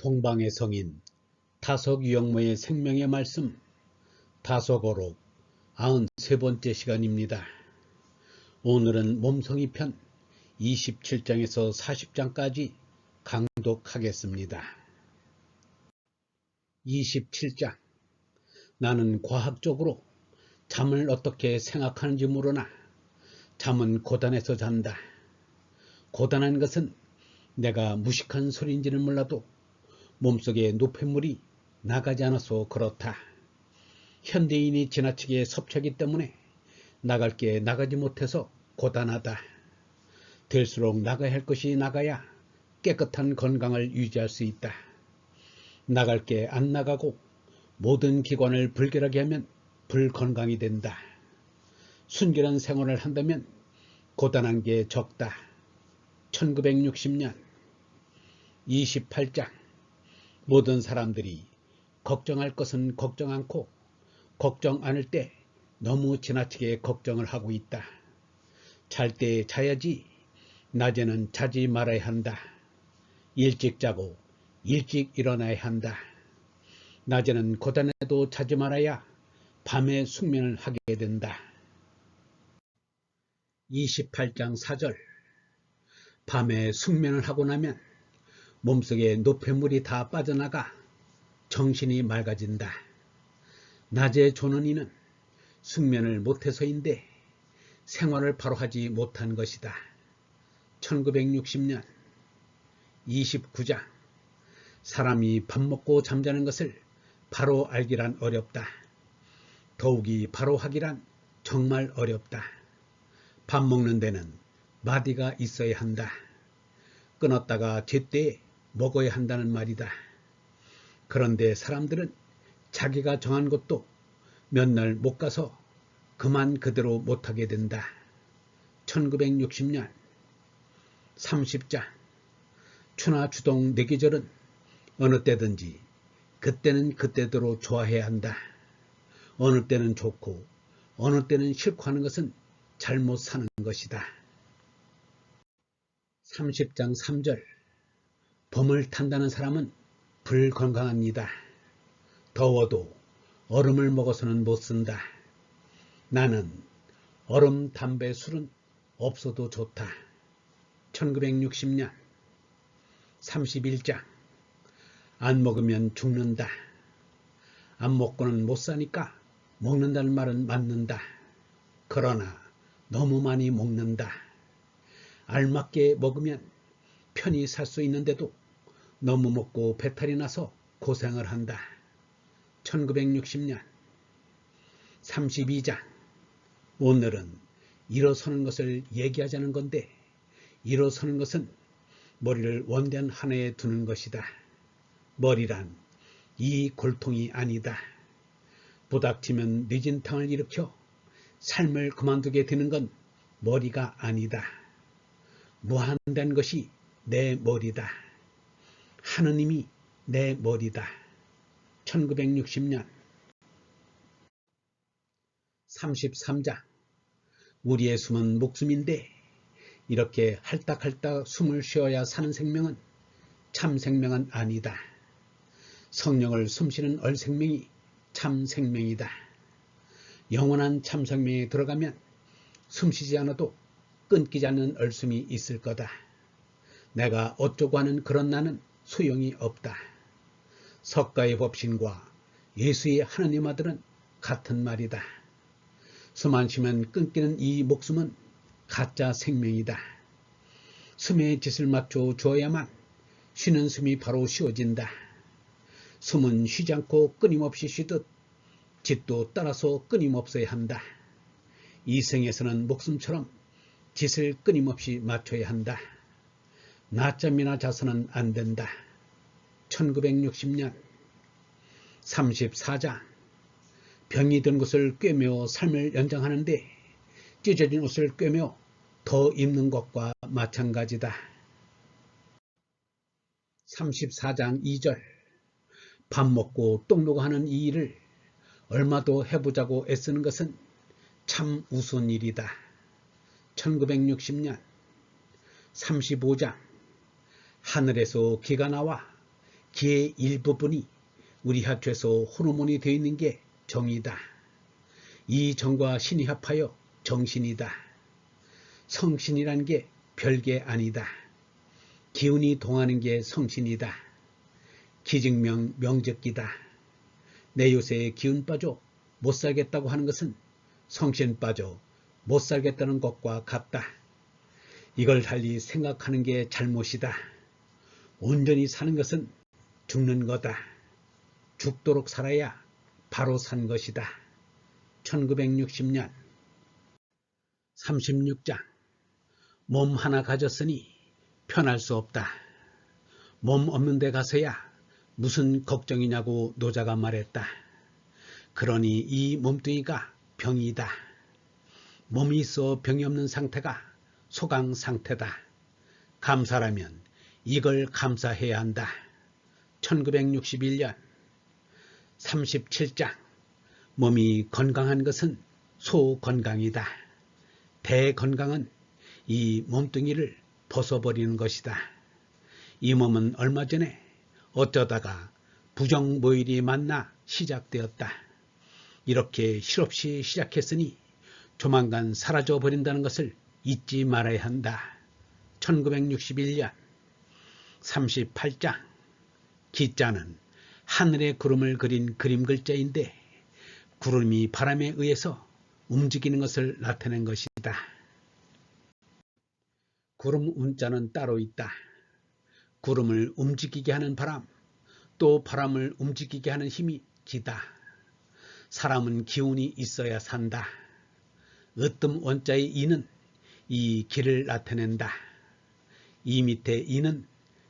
동방의 성인 다석유영모의 생명의 말씀 다석어록 93번째 시간입니다. 오늘은 몸성이 편 27장에서 40장까지 강독하겠습니다. 27장. 나는 과학적으로 잠을 어떻게 생각하는지 모르나 잠은 고단해서 잔다. 고단한 것은 내가 무식한 소리인지는 몰라도 몸속에 노폐물이 나가지 않아서 그렇다. 현대인이 지나치게 섭취하기 때문에 나갈 게 나가지 못해서 고단하다. 될수록 나가야 할 것이 나가야 깨끗한 건강을 유지할 수 있다. 나갈 게 안 나가고 모든 기관을 불결하게 하면 불건강이 된다. 순결한 생활을 한다면 고단한 게 적다. 1960년 28장. 모든 사람들이 걱정할 것은 걱정 않고 걱정 않을 때 너무 지나치게 걱정을 하고 있다. 잘 때 자야지 낮에는 자지 말아야 한다. 일찍 자고 일찍 일어나야 한다. 낮에는 고단해도 자지 말아야 밤에 숙면을 하게 된다. 28장 4절. 밤에 숙면을 하고 나면 몸속에 노폐물이 다 빠져나가 정신이 맑아진다. 낮에 조는 이는 숙면을 못해서인데 생활을 바로 하지 못한 것이다. 1960년 29장. 사람이 밥 먹고 잠자는 것을 바로 알기란 어렵다. 더욱이 바로 하기란 정말 어렵다. 밥 먹는 데는 마디가 있어야 한다. 끊었다가 제때에 먹어야 한다는 말이다. 그런데 사람들은 자기가 정한 것도 몇 날 못 가서 그만 그대로 못하게 된다. 1960년 30장. 추나 추동 네 계절은 어느 때든지 그때는 그때대로 좋아해야 한다. 어느 때는 좋고 어느 때는 싫고 하는 것은 잘못 사는 것이다. 30장 3절. 봄을 탄다는 사람은 불건강합니다. 더워도 얼음을 먹어서는 못 쓴다. 나는 얼음, 담배, 술은 없어도 좋다. 1960년 31장. 안 먹으면 죽는다. 안 먹고는 못 사니까 먹는다는 말은 맞는다. 그러나 너무 많이 먹는다. 알맞게 먹으면 편히 살 수 있는데도 너무 먹고 배탈이 나서 고생을 한다. 1960년 32장. 오늘은 일어서는 것을 얘기하자는 건데 일어서는 것은 머리를 원대한 하나에 두는 것이다. 머리란 이 골통이 아니다. 부닥치면 뇌진탕을 일으켜 삶을 그만두게 되는 건 머리가 아니다. 무한된 것이 내 머리다. 하느님이 내 머리다. 1960년 33장. 우리의 숨은 목숨인데 이렇게 할딱할딱 숨을 쉬어야 사는 생명은 참 생명은 아니다. 성령을 숨쉬는 얼생명이 참 생명이다. 영원한 참 생명에 들어가면 숨쉬지 않아도 끊기지 않는 얼숨이 있을 거다. 내가 어쩌고 하는 그런 나는 소용이 없다. 석가의 법신과 예수의 하느님 아들은 같은 말이다. 숨 안 쉬면 끊기는 이 목숨은 가짜 생명이다. 숨의 짓을 맞춰 주어야만 쉬는 숨이 바로 쉬어진다. 숨은 쉬지 않고 끊임없이 쉬듯 짓도 따라서 끊임없어야 한다. 이 생에서는 목숨처럼 짓을 끊임없이 맞춰야 한다. 낮잠이나 자서는 안 된다. 1960년 34장. 병이 든 것을 꿰매어 삶을 연장하는데 찢어진 옷을 꿰매어 더 입는 것과 마찬가지다. 34장 2절. 밥 먹고 똥 누고 하는 이 일을 얼마도 해보자고 애쓰는 것은 참 우스운 일이다. 1960년 35장. 하늘에서 기가 나와 기의 일부분이 우리 하초에서 호르몬이 되어 있는 게 정이다. 이 정과 신이 합하여 정신이다. 성신이란 게 별게 아니다. 기운이 동하는 게 성신이다. 기증명 명적기다. 내 요새 기운 빠져 못 살겠다고 하는 것은 성신 빠져 못 살겠다는 것과 같다. 이걸 달리 생각하는 게 잘못이다. 온전히 사는 것은 죽는 거다. 죽도록 살아야 바로 산 것이다. 1960년 36장 몸 하나 가졌으니 편할 수 없다. 몸 없는 데 가서야 무슨 걱정이냐고 노자가 말했다. 그러니 이 몸뚱이가 병이다. 몸이 있어 병이 없는 상태가 소강 상태다. 감사라면 이걸 감사해야 한다. 1961년 37장 몸이 건강한 것은 소건강이다. 대건강은 이 몸뚱이를 벗어버리는 것이다. 이 몸은 얼마 전에 어쩌다가 부정모일이 만나 시작되었다. 이렇게 실없이 시작했으니 조만간 사라져버린다는 것을 잊지 말아야 한다. 1961년 38장 기자는 하늘의 구름을 그린 그림 글자인데 구름이 바람에 의해서 움직이는 것을 나타낸 것이다. 구름 운자는 따로 있다. 구름을 움직이게 하는 바람, 또 바람을 움직이게 하는 힘이 기다. 사람은 기운이 있어야 산다. 으뜸 원자의 이는 이 기를 나타낸다. 이 밑에 이는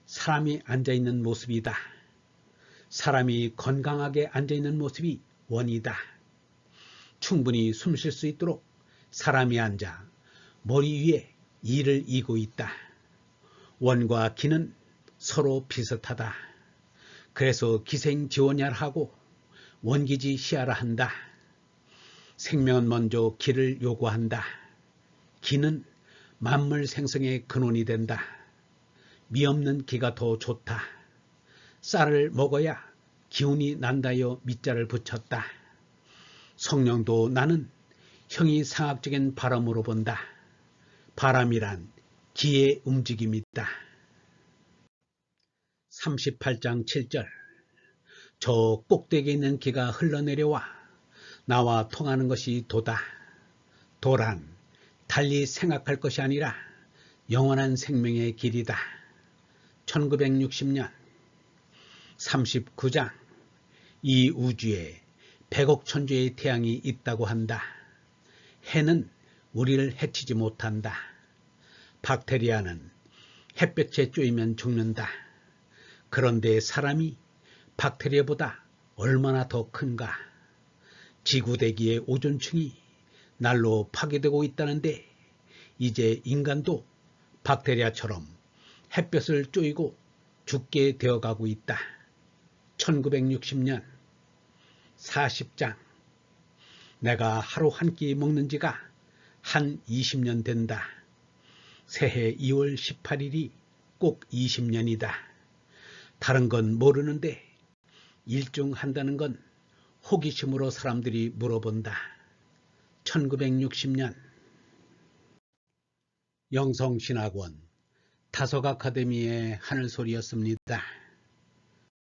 사람이 앉아있는 모습이다. 사람이 건강하게 앉아있는 모습이 원이다. 충분히 숨 쉴 수 있도록 사람이 앉아 머리 위에 이를 이고 있다. 원과 기는 서로 비슷하다. 그래서 기생지원야를 하고 원기지시하라 한다. 생명은 먼저 기를 요구한다. 기는 만물 생성의 근원이 된다. 미 없는 기가 더 좋다. 쌀을 먹어야 기운이 난다여 미자를 붙였다. 성령도 나는 형이상학적인 바람으로 본다. 바람이란 기의 움직임이다. 38장 7절 저 꼭대기에 있는 기가 흘러내려와 나와 통하는 것이 도다. 도란 달리 생각할 것이 아니라 영원한 생명의 길이다. 1960년 39장 이 우주에 100억 천주의 태양이 있다고 한다. 해는 우리를 해치지 못한다. 박테리아는 햇볕에 쪼이면 죽는다. 그런데 사람이 박테리아보다 얼마나 더 큰가. 지구대기의 오존층이 날로 파괴되고 있다는데 이제 인간도 박테리아처럼 햇볕을 쪼이고 죽게 되어가고 있다. 1960년 40장 내가 하루 한 끼 먹는 지가 한 20년 된다. 새해 2월 18일이 꼭 20년이다. 다른 건 모르는데 일중한다는 건 호기심으로 사람들이 물어본다. 1960년 영성신학원 다석 아카데미의 하늘소리였습니다.